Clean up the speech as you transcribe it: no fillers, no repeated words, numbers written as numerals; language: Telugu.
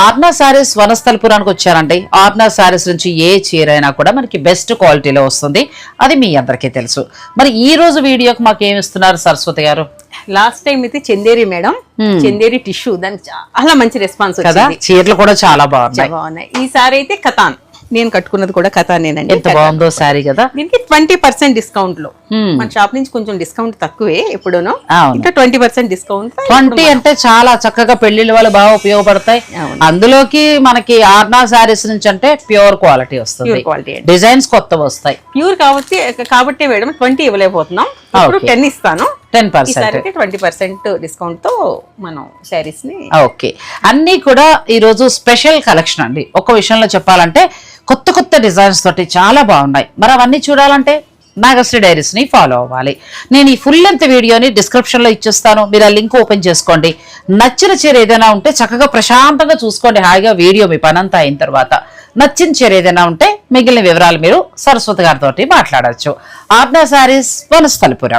ఆర్నా సారీస్ వనస్థలపురానికి వచ్చారండి. ఆర్నా సారీస్ నుంచి ఏ చీర అయినా కూడా మనకి బెస్ట్ క్వాలిటీలో వస్తుంది, అది మీ అందరికీ తెలుసు. మరి ఈ రోజు వీడియోకి మాకు ఏమి ఇస్తున్నారు సరస్వతి గారు? లాస్ట్ టైం అయితే చందేరి మేడం, చందేరి టిష్యూ, దానికి చాలా మంచి రెస్పాన్స్ కదా, చీరలు కూడా చాలా బాగున్నాయి. ఈసారి అయితే కథాన్, నేను కట్టుకున్నది కూడా కథానేనండి. ఎంత బాగుందో సారీ కదా. దీనికి 20% డిస్కౌంట్ లో, మన షాప్ నుంచి కొంచెం డిస్కౌంట్ తక్కువే ఎప్పుడూను, ఇంకా 20% డిస్కౌంట్. 20 అంటే చాలా చక్కగా పెళ్లిళ్ళ వాళ్ళు బాగా ఉపయోగపడతాయి. అందులోకి మనకి ఆర్నా సారీస్ నుంచి అంటే ప్యూర్ క్వాలిటీ వస్తుంది, డిజైన్స్ కొత్తవి వస్తాయి. ప్యూర్ కాబట్టి మేడం 20 ఇవ్వలేకపోతున్నాం, ఇప్పుడు 10 ఇస్తాను. 10% 20% డిస్కౌంట్ తో మనం శారీస్ ని. ఓకే, అన్ని కూడా ఈ రోజు స్పెషల్ కలెక్షన్ అండి. ఒక విషయంలో చెప్పాలంటే కొత్త కొత్త డిజైన్స్ తోటి చాలా బాగున్నాయి. మరి అవన్నీ చూడాలంటే నాగశ్రీ డైరీస్ ని ఫాలో అవ్వాలి. నేను ఈ ఫుల్ లెంత్ వీడియోని డిస్క్రిప్షన్ లో ఇచ్చేస్తాను, మీరు ఆ లింక్ ఓపెన్ చేసుకోండి. నచ్చిన చీర ఏదైనా ఉంటే చక్కగా ప్రశాంతంగా చూసుకోండి, హాయిగా వీడియో మీ పనంతా అయిన తర్వాత. నచ్చిన చీర ఏదైనా ఉంటే మిగిలిన వివరాలు మీరు సరస్వతి గారితో మాట్లాడచ్చు. ఆర్నా సారీస్, వనస్థలపురం.